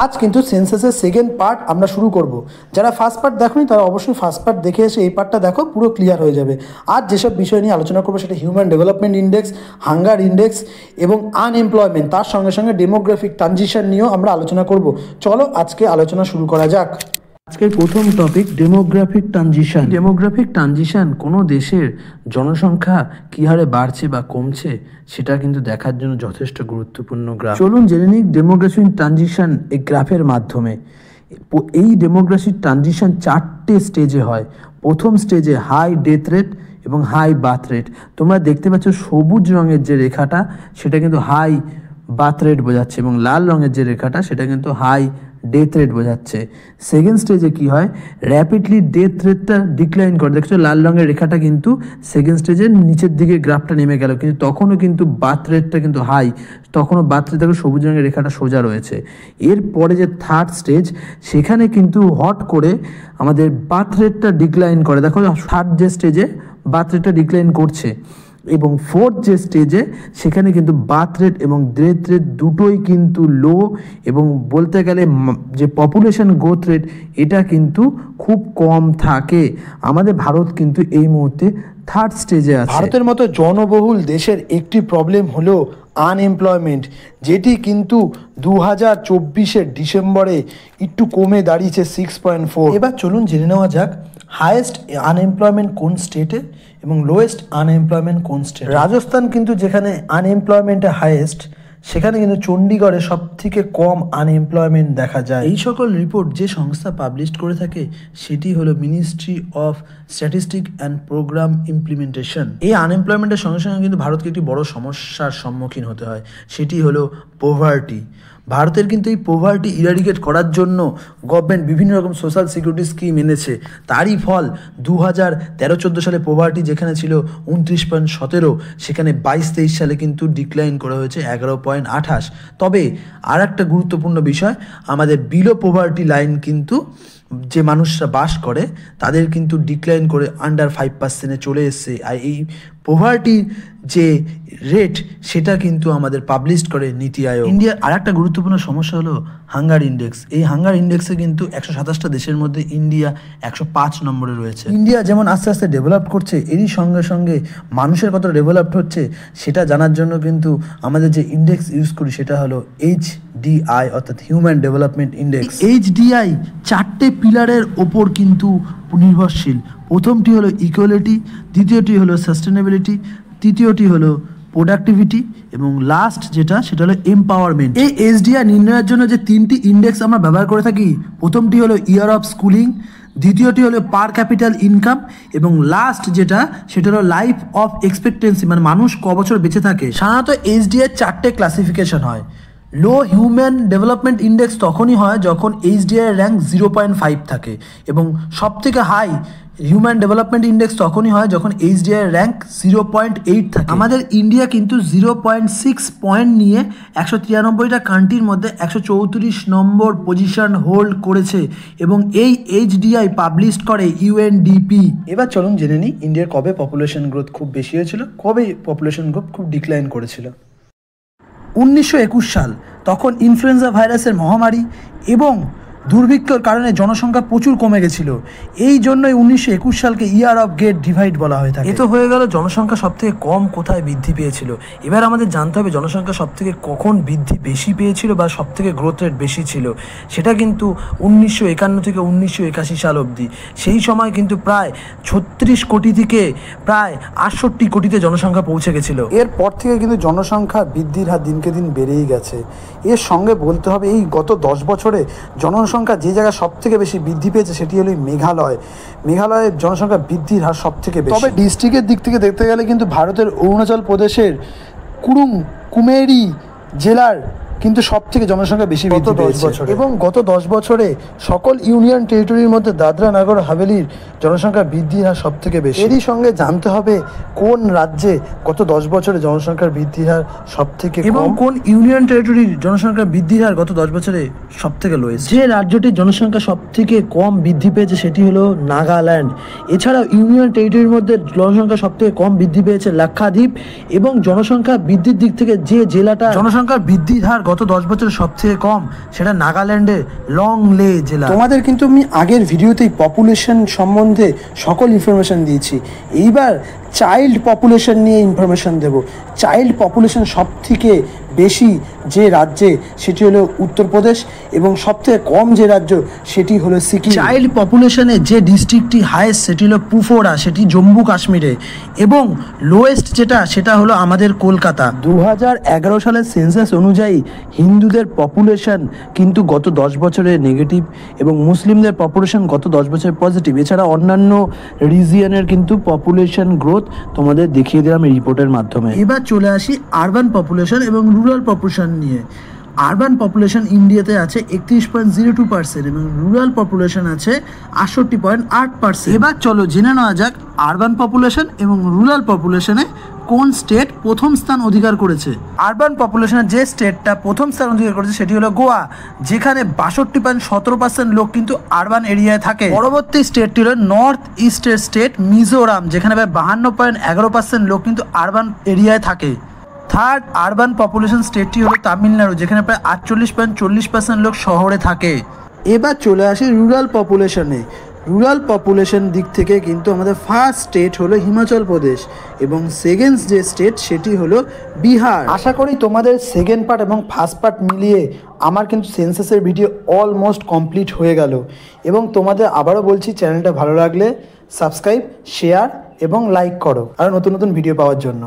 আজ কিন্তু সেন্সাসের second part আমরা শুরু করব। যারা ফার্স্ট পার্ট দেখোনি তারা অবশ্যই ফার্স্ট পার্ট দেখে এসে এই পার্টটা দেখো, পুরো ক্লিয়ার হয়ে যাবে। আজ যেসব বিষয় নিয়ে আলোচনা করবো সেটা human development index, hunger index এবং আনএমপ্লয়মেন্ট, তার সঙ্গে সঙ্গে ডেমোগ্রাফিক ট্রানজিশন নিয়েও আমরা আলোচনা করব। চলো আজকে আলোচনা শুরু করা যাক। আজকের প্রথম topic demographic transition. Demographic transition কোনো দেশের জনসংখ্যা কী হারে বাড়ছে বা কমছে সেটা কিন্তু দেখার জন্য যথেষ্ট গুরুত্বপূর্ণ গ্রাফ। চলুন জেনে নিই ডেমোগ্রাফিক ট্রানজিশন এই গ্রাফের মাধ্যমে। এই ডেমোগ্রাফিক ট্রানজিশন 4টে স্টেজে হয়। প্রথম স্টেজে হাই ডেথ রেট এবং হাই বার্থ রেট। তোমরা দেখতে পাচ্ছ সবুজ রঙের যে রেখাটা সেটা কিন্তু হাই বার্থ রেট বোঝাচ্ছে এবং লাল রঙের যে রেখাটা সেটা কিন্তু হাই ডেথ রেট বোঝাচ্ছে। সেকেন্ড স্টেজে কি হয়, র্যাপিডলি ডেথ রেটটা ডিক্লাইন করে। দেখছো লাল রঙের রেখাটা কিন্তু সেকেন্ড স্টেজের নিচের দিকে গ্রাফটা নেমে গেল, কিন্তু তখনও কিন্তু বার্থ রেটটা কিন্তু হাই, তখনও বার্থ রেট দেখো সবুজ রঙের রেখাটা সোজা রয়েছে। এরপরে যে থার্ড স্টেজ সেখানে কিন্তু হট করে আমাদের বার্থ রেটটা ডিক্লাইন করে। দেখো থার্ড যে স্টেজে বার্থ রেটটা ডিক্লাইন করছে এবং ফোর্থ যে স্টেজে সেখানে কিন্তু বার্থ রেট এবং ডেথ রেট দুটোই কিন্তু লো এবং বলতে গেলে যে পপুলেশন গ্রোথ রেট এটা কিন্তু খুব কম থাকে। আমাদের ভারত কিন্তু এই মুহূর্তে থার্ড স্টেজে আছে। ভারতের মতো জনবহুল দেশের একটি প্রবলেম হলো আনএমপ্লয়মেন্ট, যেটি কিন্তু 2024 ডিসেম্বরে একটু কমে দাঁড়িয়েছে 6.4। এবার চলুন জেনে নেওয়া যাক হায়েস্ট আনএমপ্লয়মেন্ট কোন স্টেটে এবং লোয়েস্ট আনএমপ্লয়মেন্ট কোন স্টেট। রাজস্থান কিন্তু যেখানে আনএমপ্লয়মেন্টে হায়েস্ট, সেখানে কিন্তু চণ্ডীগড়ে সব থেকে কম আনএমপ্লয়মেন্ট দেখা যায়। এই সকল রিপোর্ট যে সংস্থা পাবলিশ করে থাকে সেটি হলো ministry of statistic and programme implementation. এই আনএমপ্লয়মেন্টের সঙ্গে সঙ্গে কিন্তু ভারতকে একটি বড় সমস্যার সম্মুখীন হতে হয়, সেটি হলো পোভার্টি। ভারতের কিন্তু এই পোভার্টি ইরাডিকেট করার জন্য গভর্নমেন্ট বিভিন্ন রকম সোশ্যাল সিকিউরিটি স্কিম এনেছে। তারই ফল 2013-14 সালে পোভার্টি যেখানে ছিল 29.17, সেখানে 22-23 সালে কিন্তু ডিক্লাইন করা হয়েছে 11.28। তবে আর একটা গুরুত্বপূর্ণ বিষয়, আমাদের বিলো পোভার্টি লাইন কিন্তু যে মানুষরা বাস করে তাদের কিন্তু ডিক্লাইন করে আন্ডার 5% চলে এসছে। আর এই পোভার্টি যে রেট সেটা কিন্তু আমাদের পাবলিশ করে নীতি আয়োগ। ইন্ডিয়ার আর একটা গুরুত্বপূর্ণ সমস্যা হলো হাঙ্গার ইন্ডেক্স। এই হাঙ্গার ইন্ডেক্সে কিন্তু 127টা দেশের মধ্যে ইন্ডিয়া 105 নম্বরে রয়েছে। ইন্ডিয়া যেমন আস্তে আস্তে ডেভেলপ করছে, এরই সঙ্গে সঙ্গে মানুষের কত ডেভেলপড হচ্ছে সেটা জানার জন্য কিন্তু আমাদের যে ইন্ডেক্স ইউজ করি সেটা হলো HDI অর্থাৎ হিউম্যান ডেভেলপমেন্ট ইন্ডেক্স। HDI 4টে পিলারের ওপর কিন্তু নির্ভরশীল। প্রথমটি হলো ইকুয়ালিটি, দ্বিতীয়টি হলো সাস্টেনেবিলিটি, তৃতীয়টি হলো প্রোডাক্টিভিটি এবং লাস্ট যেটা সেটা হলো এম্পাওয়ারমেন্ট। এই HDI নির্ণয়ের জন্য যে 3টি ইন্ডেক্স আমরা ব্যবহার করে থাকি, প্রথমটি হলো ইয়ার অফ স্কুলিং, দ্বিতীয়টি হলো পার ক্যাপিটাল ইনকাম এবং লাস্ট যেটা সেটা হলো লাইফ অফ এক্সপেক্টেন্সি, মানে মানুষ ক বছর বেঁচে থাকে। সাধারণত HDI 4টে ক্লাসিফিকেশন হয়। লো হিউম্যান ডেভেলপমেন্ট ইন্ডেক্স তখনই হয় যখন HDI র্যাঙ্ক 0.5 থাকে এবং সবথেকে হাই হিউম্যান ডেভেলপমেন্ট ইন্ডেক্স তখনই হয় যখন HDI র্যাঙ্ক 0.8 থাকে। আমাদের ইন্ডিয়া কিন্তু 0.6 পয়েন্ট নিয়ে 193টা কান্ট্রির মধ্যে 134 নম্বর পজিশন হোল্ড করেছে এবং এই HDI পাবলিশ করে UNDP। এবার চলুন জেনে নিই ইন্ডিয়ার কবে পপুলেশন গ্রোথ খুব বেশি হয়েছিল, কবে পপুলেশন গ্রোথ খুব ডিক্লাইন করেছিল। 1921 সাল, তখন ইনফ্লুয়েঞ্জা ভাইরাসের মহামারী এবং দুর্ভিক্ষর কারণে জনসংখ্যা প্রচুর কমে গেছিল। এই জন্যই 1921 সালকে ইয়ার অফ গ্রেট ডিভাইড বলা হয়ে থাকে। এ তো হয়ে গেল জনসংখ্যা সবথেকে কম কোথায় বৃদ্ধি পেয়েছিল। এবার আমাদের জানতে হবে জনসংখ্যা সবথেকে কখন বৃদ্ধি বেশি পেয়েছিল বা সবথেকে গ্রোথ রেট বেশি ছিল। সেটা কিন্তু 1951 থেকে 1981 সাল অবধি। সেই সময় কিন্তু প্রায় 36 কোটি থেকে প্রায় 68 কোটিতে জনসংখ্যা পৌঁছে গেছিল। এরপর থেকে কিন্তু জনসংখ্যা বৃদ্ধির হার দিনকে দিন বেড়েই গেছে। এর সঙ্গে বলতে হবে এই গত 10 বছরে জনসংখ্যা যে জায়গায় সব থেকে বেশি বৃদ্ধি পেয়েছে সেটি হলো মেঘালয়। মেঘালয়ের জনসংখ্যা বৃদ্ধির হার সব থেকে বেশি। তবে ডিস্ট্রিক্টের দিক থেকে দেখতে গেলে কিন্তু ভারতের অরুণাচল প্রদেশের কুমেরি জেলার কিন্তু সব থেকে জনসংখ্যা বেশি বৃদ্ধি পেয়েছে এবং গত 10 বছরে সকল ইউনিয়ন টেরিটরির মধ্যে দাদরা নগর হাভেলির জনসংখ্যা বৃদ্ধির হার সব থেকে বেশি। এরই সঙ্গে জানতে হবে কোন রাজ্যে গত 10 বছরে জনসংখ্যার বৃদ্ধির হার সব থেকে কম এবং কোন ইউনিয়ন টেরিটরির জনসংখ্যা বৃদ্ধির হার গত 10 বছরে সব থেকে লোয়েস্ট। যে রাজ্যটির জনসংখ্যা সব থেকে কম বৃদ্ধি পেয়েছে সেটি হলো নাগাল্যান্ড। এছাড়াও ইউনিয়ন টেরিটরির মধ্যে জনসংখ্যা সব থেকে কম বৃদ্ধি পেয়েছে লাক্ষাদ্বীপ এবং জনসংখ্যা বৃদ্ধির দিক থেকে যে জেলাটা জনসংখ্যার বৃদ্ধির হার গত 10 বছরে সবথেকে কম সেটা নাগাল্যান্ডের লংলে জেলা। তোমাদের কিন্তু আমি আগের ভিডিওতেই পপুলেশন সম্বন্ধে সকল ইনফরমেশন দিয়েছি। এইবার চাইল্ড পপুলেশন নিয়ে ইনফরমেশন দেব। চাইল্ড পপুলেশন সবথেকে বেশি যে রাজ্যে সেটি হলো উত্তরপ্রদেশ এবং সবথেকে কম যে রাজ্য সেটি হলো সিকিম। চাইল্ড পপুলেশনে যে ডিস্ট্রিক্টটি হাইয়েস্ট সেটি হলো কুপওয়ারা, সেটি জম্মু কাশ্মীরে, এবং লোয়েস্ট যেটা সেটা হলো আমাদের কলকাতা। 2011 সালের সেন্সাস অনুযায়ী হিন্দুদের পপুলেশন কিন্তু গত 10 বছরে নেগেটিভ এবং মুসলিমদের পপুলেশন গত 10 বছরে পজিটিভ। এছাড়া অন্যান্য রিজিয়নের কিন্তু পপুলেশন গ্রোথ তোমাদের দেখিয়ে দিলাম এই রিপোর্টের মাধ্যমে। এবার চলে আসি আরবান পপুলেশন এবং রুরাল পপুলেশন নিয়ে। আরবান পপুলেশন ইন্ডিয়াতে আছে 31.02% এবং রুরাল পপুলেশন আছে 68.8%। এবার চলো জেনে নেওয়া যাক আরবান পপুলেশন এবং রুরাল পপুলেশনে কোন স্টেট প্রথম স্থান অধিকার করেছে। আরবান পপুলেশনের যে স্টেটটা প্রথম স্থান অধিকার করেছে সেটি হলো গোয়া, যেখানে 62.17% লোক কিন্তু আরবান এরিয়ায় থাকে। পরবর্তী স্টেটটি হলো নর্থ ইস্টের স্টেট মিজোরাম, যেখানে প্রায় 52.11% লোক কিন্তু আরবান এরিয়ায় থাকে। থার্ড আরবান পপুলেশন স্টেটটি হলো তামিলনাড়ু, যেখানে প্রায় 48.40% লোক শহরে থাকে। এবার চলে আসি রুরাল পপুলেশনে। রুরাল পপুলেশন দিক থেকে কিন্তু আমাদের ফার্স্ট স্টেট হলো হিমাচল প্রদেশ এবং সেকেন্ড যে স্টেট সেটি হলো বিহার। আশা করি তোমাদের সেকেন্ড পার্ট এবং ফার্স্ট পার্ট মিলিয়ে আমার কিন্তু সেন্সাসের ভিডিও অলমোস্ট কমপ্লিট হয়ে গেল। এবং তোমাদের আবারও বলছি, চ্যানেলটা ভালো লাগলে সাবস্ক্রাইব, শেয়ার এবং লাইক করো আরও নতুন নতুন ভিডিও পাওয়ার জন্য।